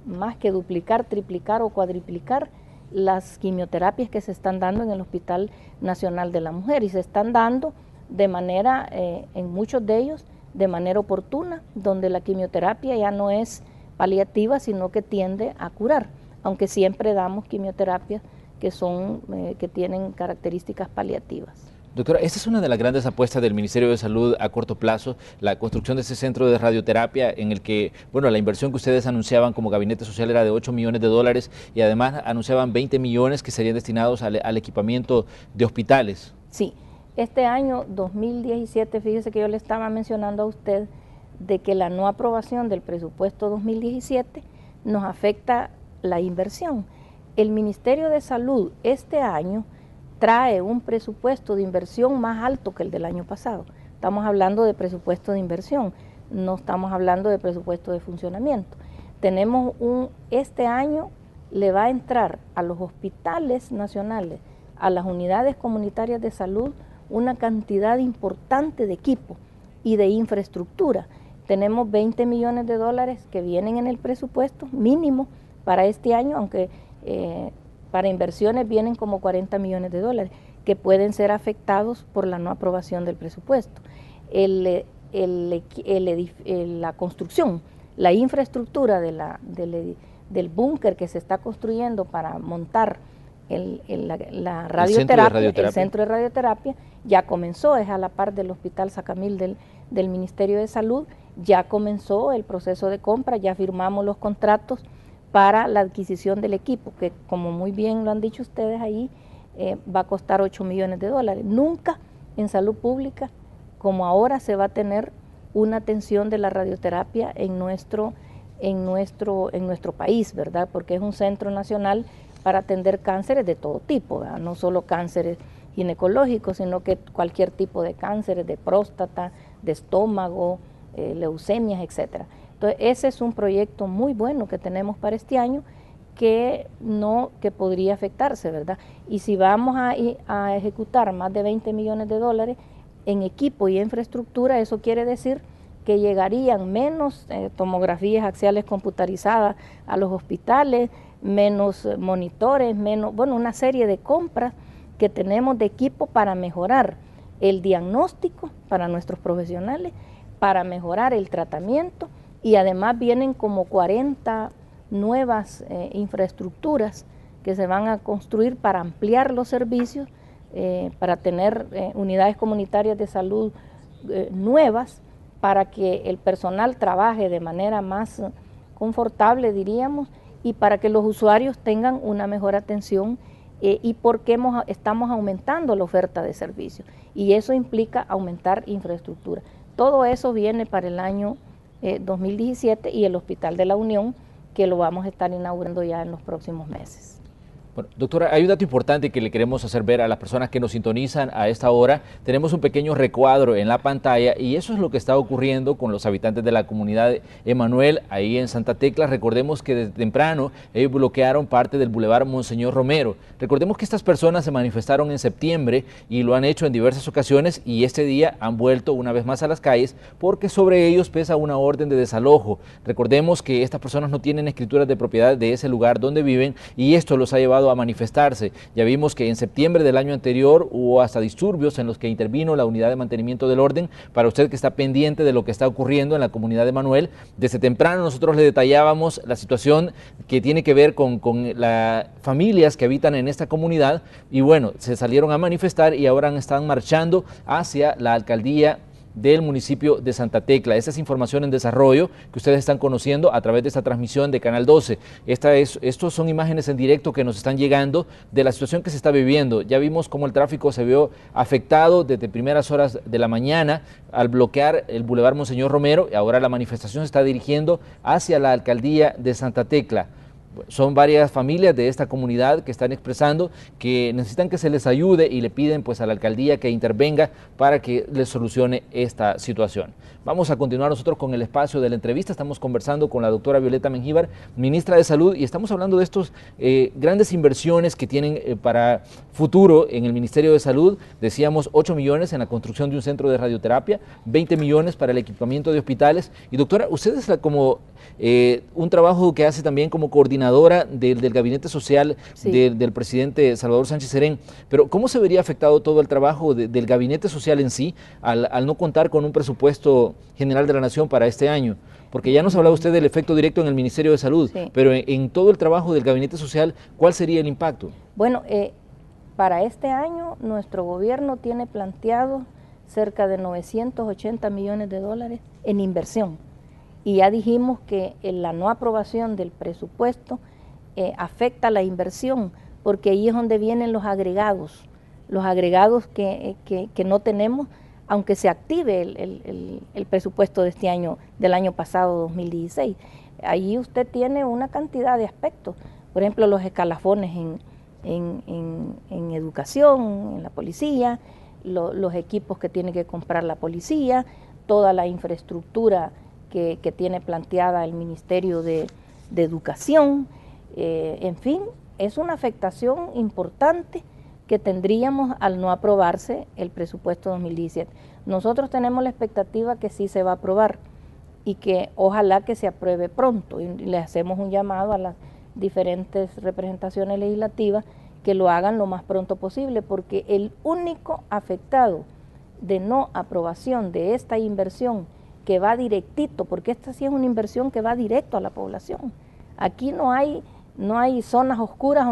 más que duplicar, triplicar o cuadriplicar las quimioterapias que se están dando en el Hospital Nacional de la Mujer, y se están dando de manera, en muchos de ellos, de manera oportuna, donde la quimioterapia ya no es paliativa, sino que tiende a curar, aunque siempre damos quimioterapias que tienen características paliativas. Doctora, esta es una de las grandes apuestas del Ministerio de Salud a corto plazo, la construcción de ese centro de radioterapia en el que, bueno, la inversión que ustedes anunciaban como Gabinete Social era de 8 millones de dólares y además anunciaban 20 millones que serían destinados al equipamiento de hospitales. Sí, este año 2017, fíjese que yo le estaba mencionando a usted de que la no aprobación del presupuesto 2017 nos afecta la inversión. El Ministerio de Salud este año trae un presupuesto de inversión más alto que el del año pasado. Estamos hablando de presupuesto de inversión, no estamos hablando de presupuesto de funcionamiento. Este año le va a entrar a los hospitales nacionales, a las unidades comunitarias de salud, una cantidad importante de equipo y de infraestructura. Tenemos 20 millones de dólares que vienen en el presupuesto mínimo para este año, aunque para inversiones vienen como 40 millones de dólares que pueden ser afectados por la no aprobación del presupuesto. La construcción, la infraestructura del búnker que se está construyendo para montar la radioterapia, el centro de radioterapia, ya comenzó, es a la par del Hospital Sacamil del Ministerio de Salud, ya comenzó el proceso de compra, ya firmamos los contratos para la adquisición del equipo, que como muy bien lo han dicho ustedes ahí, va a costar 8 millones de dólares. Nunca en salud pública, como ahora, se va a tener una atención de la radioterapia en nuestro país, ¿verdad? Porque es un centro nacional para atender cánceres de todo tipo, ¿verdad? No solo cánceres ginecológicos, sino que cualquier tipo de cánceres, de próstata, de estómago, leucemias, etcétera. Entonces, ese es un proyecto muy bueno que tenemos para este año que podría afectarse, ¿verdad? Y si vamos a ejecutar más de 20 millones de dólares en equipo y infraestructura, eso quiere decir que llegarían menos tomografías axiales computarizadas a los hospitales, menos monitores, una serie de compras que tenemos de equipo para mejorar el diagnóstico para nuestros profesionales, para mejorar el tratamiento, y además vienen como 40 nuevas infraestructuras que se van a construir para ampliar los servicios, para tener unidades comunitarias de salud nuevas, para que el personal trabaje de manera más confortable, diríamos, y para que los usuarios tengan una mejor atención, y porque estamos aumentando la oferta de servicios, y eso implica aumentar infraestructura. Todo eso viene para el año 2017, y el Hospital de la Unión, que lo vamos a estar inaugurando ya en los próximos meses. Bueno, doctora, hay un dato importante que le queremos hacer ver a las personas que nos sintonizan a esta hora. Tenemos un pequeño recuadro en la pantalla, y eso es lo que está ocurriendo con los habitantes de la comunidad Emanuel, ahí en Santa Tecla. Recordemos que desde temprano ellos bloquearon parte del Boulevard Monseñor Romero. Recordemos que estas personas se manifestaron en septiembre y lo han hecho en diversas ocasiones, y este día han vuelto una vez más a las calles porque sobre ellos pesa una orden de desalojo. Recordemos que estas personas no tienen escrituras de propiedad de ese lugar donde viven, y esto los ha llevado a manifestarse. Ya vimos que en septiembre del año anterior hubo hasta disturbios en los que intervino la unidad de mantenimiento del orden. Para usted que está pendiente de lo que está ocurriendo en la comunidad de Emanuel, desde temprano nosotros le detallábamos la situación que tiene que ver con las familias que habitan en esta comunidad, y bueno, se salieron a manifestar y ahora están marchando hacia la alcaldía del municipio de Santa Tecla. Esta es información en desarrollo que ustedes están conociendo a través de esta transmisión de Canal 12. Estos son imágenes en directo que nos están llegando de la situación que se está viviendo. Ya vimos cómo el tráfico se vio afectado desde primeras horas de la mañana al bloquear el Boulevard Monseñor Romero, y ahora la manifestación se está dirigiendo hacia la alcaldía de Santa Tecla. Son varias familias de esta comunidad que están expresando que necesitan que se les ayude, y le piden pues a la alcaldía que intervenga para que les solucione esta situación. Vamos a continuar nosotros con el espacio de la entrevista. Estamos conversando con la doctora Violeta Mengíbar, ministra de Salud, y estamos hablando de estos grandes inversiones que tienen para futuro en el Ministerio de Salud. Decíamos 8 millones en la construcción de un centro de radioterapia, 20 millones para el equipamiento de hospitales. Y doctora, usted es como un trabajo que hace también como coordinadora del gabinete social, sí, del presidente Salvador Sánchez Serén, pero ¿cómo se vería afectado todo el trabajo del gabinete social en sí al no contar con un presupuesto general de la nación para este año? Porque ya nos hablaba usted del efecto directo en el Ministerio de Salud, sí, pero en todo el trabajo del gabinete social, ¿cuál sería el impacto? Bueno, para este año nuestro gobierno tiene planteado cerca de 980 millones de dólares en inversión. Y ya dijimos que la no aprobación del presupuesto afecta la inversión, porque ahí es donde vienen los agregados que no tenemos, aunque se active el presupuesto de este año, del año pasado, 2016. Ahí usted tiene una cantidad de aspectos, por ejemplo, los escalafones en educación, en la policía, los equipos que tiene que comprar la policía, toda la infraestructura que tiene planteada el Ministerio de Educación. En fin, es una afectación importante que tendríamos al no aprobarse el presupuesto 2017. Nosotros tenemos la expectativa que sí se va a aprobar, y que ojalá que se apruebe pronto, y le hacemos un llamado a las diferentes representaciones legislativas que lo hagan lo más pronto posible, porque el único afectado de no aprobación de esta inversión, que va directito, porque esta sí es una inversión que va directo a la población. Aquí no hay zonas oscuras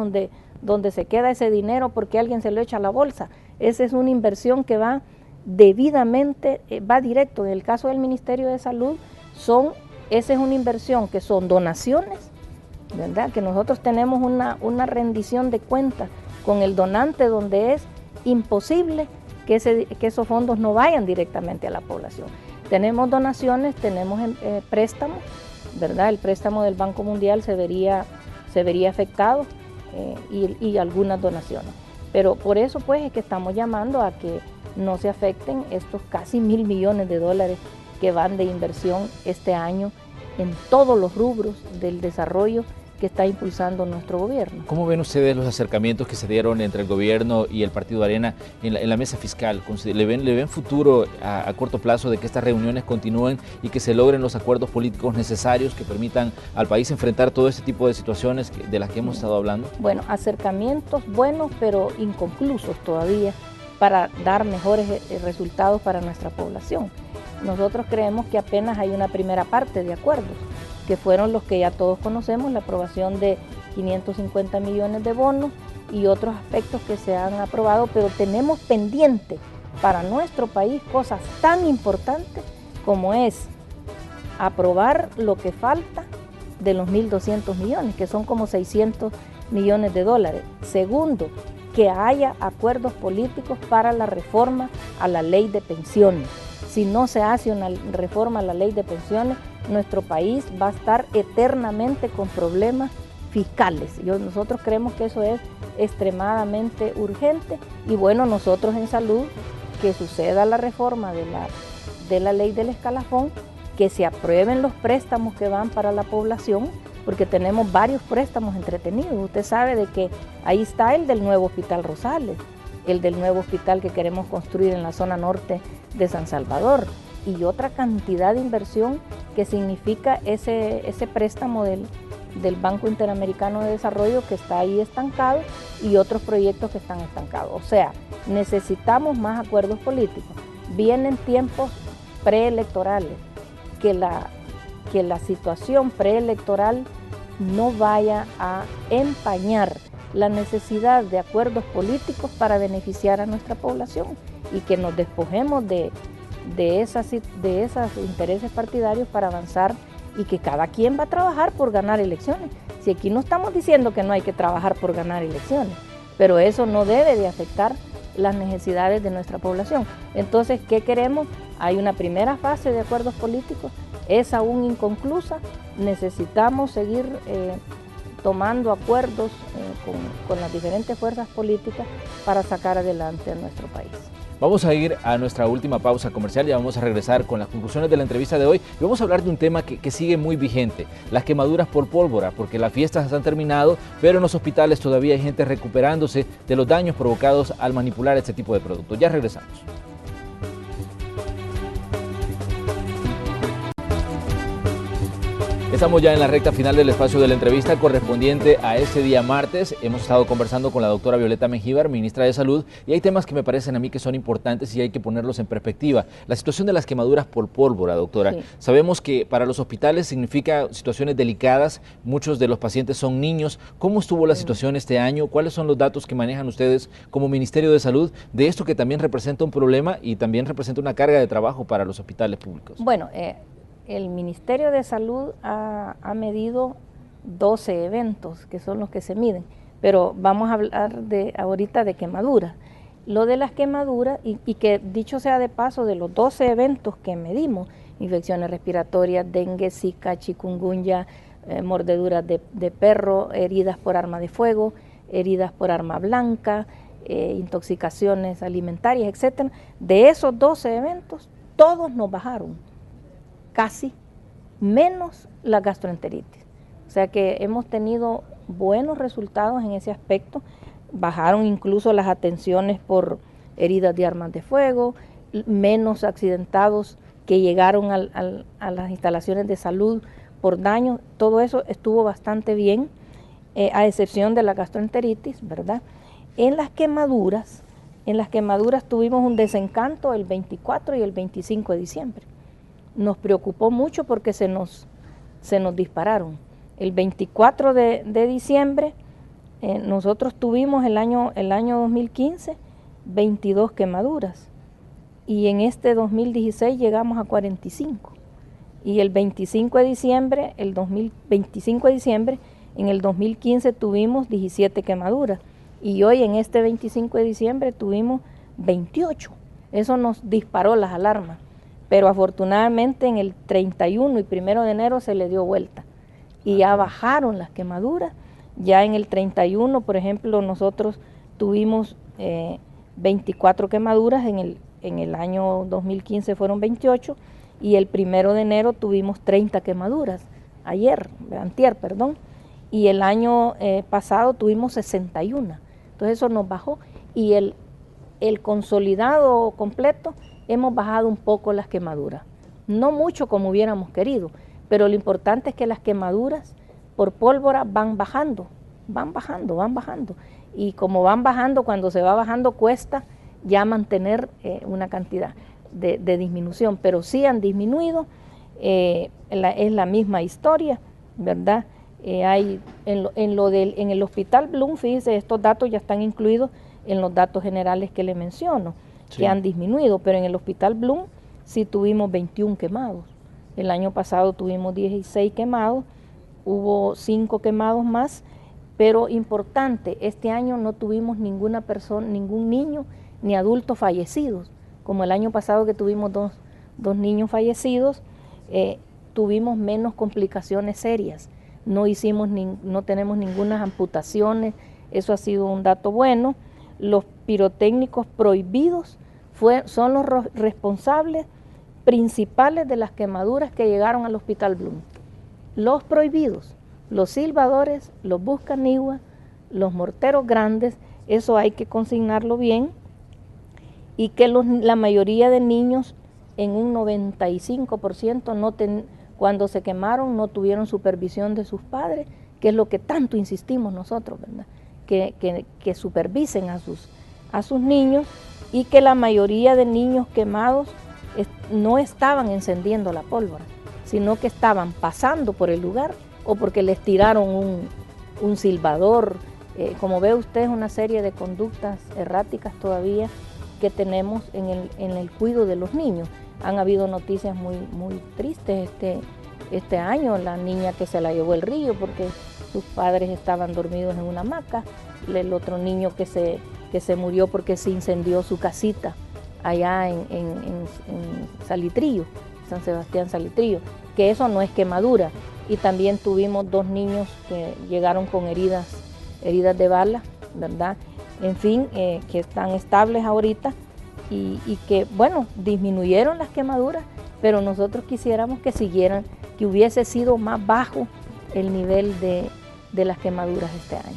donde se queda ese dinero porque alguien se lo echa a la bolsa. Esa es una inversión que va debidamente, va directo. En el caso del Ministerio de Salud, esa es una inversión que son donaciones, ¿verdad? Que nosotros tenemos una rendición de cuentas con el donante, donde es imposible que esos fondos no vayan directamente a la población. Tenemos donaciones, tenemos préstamos, ¿verdad? El préstamo del Banco Mundial se vería afectado, y algunas donaciones. Pero por eso pues es que estamos llamando a que no se afecten estos casi 1.000 millones de dólares que van de inversión este año en todos los rubros del desarrollo que está impulsando nuestro gobierno. ¿Cómo ven ustedes los acercamientos que se dieron entre el gobierno y el Partido Arena en la mesa fiscal? ¿Le ven futuro a corto plazo de que estas reuniones continúen y que se logren los acuerdos políticos necesarios que permitan al país enfrentar todo este tipo de situaciones de las que hemos estado hablando? Bueno, acercamientos buenos, pero inconclusos todavía para dar mejores resultados para nuestra población. Nosotros creemos que apenas hay una primera parte de acuerdos, que fueron los que ya todos conocemos, la aprobación de 550 millones de bonos y otros aspectos que se han aprobado, pero tenemos pendiente para nuestro país cosas tan importantes como es aprobar lo que falta de los 1.200 millones, que son como 600 millones de dólares. Segundo, que haya acuerdos políticos para la reforma a la ley de pensiones. Si no se hace una reforma a la ley de pensiones, nuestro país va a estar eternamente con problemas fiscales. Nosotros creemos que eso es extremadamente urgente y bueno, nosotros en salud, que suceda la reforma de la ley del escalafón, que se aprueben los préstamos que van para la población, porque tenemos varios préstamos entretenidos. Usted sabe de que ahí está el del nuevo Hospital Rosales, el del nuevo hospital que queremos construir en la zona norte de San Salvador y otra cantidad de inversión que significa ese préstamo del Banco Interamericano de Desarrollo que está ahí estancado y otros proyectos que están estancados. O sea, necesitamos más acuerdos políticos. Vienen tiempos preelectorales, que la situación preelectoral no vaya a empañar la necesidad de acuerdos políticos para beneficiar a nuestra población y que nos despojemos de esos intereses partidarios para avanzar y que cada quien va a trabajar por ganar elecciones. Si aquí no estamos diciendo que no hay que trabajar por ganar elecciones, pero eso no debe de afectar las necesidades de nuestra población. Entonces, ¿qué queremos? Hay una primera fase de acuerdos políticos, es aún inconclusa, necesitamos seguir tomando acuerdos con las diferentes fuerzas políticas para sacar adelante a nuestro país. Vamos a ir a nuestra última pausa comercial y vamos a regresar con las conclusiones de la entrevista de hoy. Y vamos a hablar de un tema que sigue muy vigente, las quemaduras por pólvora, porque las fiestas han terminado, pero en los hospitales todavía hay gente recuperándose de los daños provocados al manipular este tipo de productos. Ya regresamos. Estamos ya en la recta final del espacio de la entrevista correspondiente a este día martes. Hemos estado conversando con la doctora Violeta Mengíbar, ministra de Salud, y hay temas que me parecen a mí que son importantes y hay que ponerlos en perspectiva. La situación de las quemaduras por pólvora, doctora. Sí. Sabemos que para los hospitales significa situaciones delicadas, muchos de los pacientes son niños. ¿Cómo estuvo la situación este año? ¿Cuáles son los datos que manejan ustedes como Ministerio de Salud de esto que también representa un problema y también representa una carga de trabajo para los hospitales públicos? Bueno, el Ministerio de Salud ha medido 12 eventos, que son los que se miden, pero vamos a hablar ahorita de quemaduras. Lo de las quemaduras, y que dicho sea de paso, de los 12 eventos que medimos, infecciones respiratorias, dengue, zika, chikungunya, mordeduras de perro, heridas por arma de fuego, heridas por arma blanca, intoxicaciones alimentarias, etcétera. De esos 12 eventos, todos nos bajaron. Casi, menos la gastroenteritis. O sea que hemos tenido buenos resultados en ese aspecto. Bajaron incluso las atenciones por heridas de armas de fuego, menos accidentados que llegaron a las instalaciones de salud por daño. Todo eso estuvo bastante bien, a excepción de la gastroenteritis, ¿verdad? En las quemaduras tuvimos un desencanto el 24 y el 25 de diciembre. Nos preocupó mucho porque se nos dispararon. El 24 de diciembre nosotros tuvimos el año 2015 22 quemaduras y en este 2016 llegamos a 45. Y el 25 de diciembre, en el 2015 tuvimos 17 quemaduras y hoy en este 25 de diciembre tuvimos 28. Eso nos disparó las alarmas. Pero afortunadamente en el 31 y 1 de enero se le dio vuelta y ya bajaron las quemaduras. Ya en el 31, por ejemplo, nosotros tuvimos 24 quemaduras, en el año 2015 fueron 28 y el 1 de enero tuvimos 30 quemaduras, antier, y el año pasado tuvimos 61. Entonces eso nos bajó y el consolidado completo hemos bajado un poco las quemaduras, no mucho como hubiéramos querido, pero lo importante es que las quemaduras por pólvora van bajando, y como van bajando, cuando se va bajando cuesta ya mantener una cantidad. de disminución, pero sí han disminuido, es la misma historia, ¿verdad? Hay en el Hospital Bloom, fíjese, estos datos ya están incluidos en los datos generales que le menciono, sí, que han disminuido, pero en el Hospital Bloom sí tuvimos 21 quemados. El año pasado tuvimos 16 quemados, hubo 5 quemados más, pero importante, este año no tuvimos ninguna persona, ningún niño ni adulto fallecidos, como el año pasado que tuvimos dos niños fallecidos, tuvimos menos complicaciones serias, no tenemos ninguna amputaciones, eso ha sido un dato bueno. Los pirotécnicos prohibidos son los responsables principales de las quemaduras que llegaron al Hospital Bloom. Los prohibidos, los silbadores, los buscaniguas, los morteros grandes, eso hay que consignarlo bien, y que la mayoría de niños, en un 95%, cuando se quemaron no tuvieron supervisión de sus padres, que es lo que tanto insistimos nosotros, ¿verdad? Que supervisen a sus niños, y que la mayoría de niños quemados no estaban encendiendo la pólvora, sino que estaban pasando por el lugar o porque les tiraron un silbador. Como ve usted, es una serie de conductas erráticas todavía que tenemos en el cuidado de los niños. Han habido noticias muy tristes este año, la niña que se la llevó el río porque sus padres estaban dormidos en una hamaca, el otro niño que se murió porque se incendió su casita allá en Salitrillo, San Sebastián Salitrillo, que eso no es quemadura. Y también tuvimos 2 niños que llegaron con heridas de bala, ¿verdad? En fin, que están estables ahorita y que, bueno, disminuyeron las quemaduras, pero nosotros quisiéramos que siguieran, que hubiese sido más bajo el nivel de las quemaduras este año.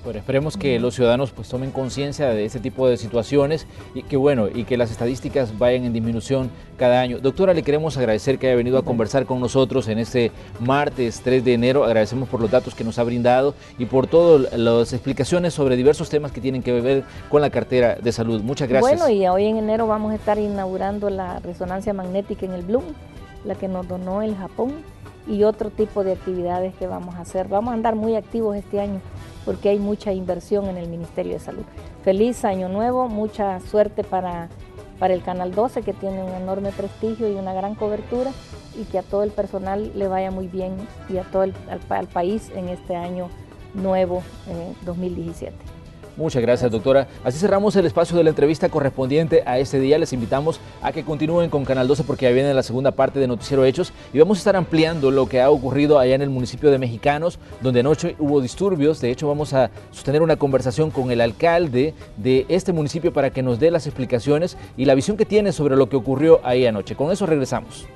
Bueno, esperemos que los ciudadanos pues tomen conciencia de este tipo de situaciones y que las estadísticas vayan en disminución cada año. Doctora, le queremos agradecer que haya venido a conversar con nosotros en este martes 3 de enero. Agradecemos por los datos que nos ha brindado y por todas las explicaciones sobre diversos temas que tienen que ver con la cartera de salud. Muchas gracias. Bueno, y hoy en enero vamos a estar inaugurando la resonancia magnética en el Bloom, la que nos donó el Japón, y otro tipo de actividades que vamos a hacer. Vamos a andar muy activos este año porque hay mucha inversión en el Ministerio de Salud. Feliz Año Nuevo, mucha suerte para el Canal 12, que tiene un enorme prestigio y una gran cobertura, y que a todo el personal le vaya muy bien, y a todo al país en este año nuevo 2017. Muchas gracias, doctora. Así cerramos el espacio de la entrevista correspondiente a este día. Les invitamos a que continúen con Canal 12 porque ya viene la segunda parte de Noticiero Hechos y vamos a estar ampliando lo que ha ocurrido allá en el municipio de Mexicanos, donde anoche hubo disturbios. De hecho, vamos a sostener una conversación con el alcalde de este municipio para que nos dé las explicaciones y la visión que tiene sobre lo que ocurrió ahí anoche. Con eso regresamos.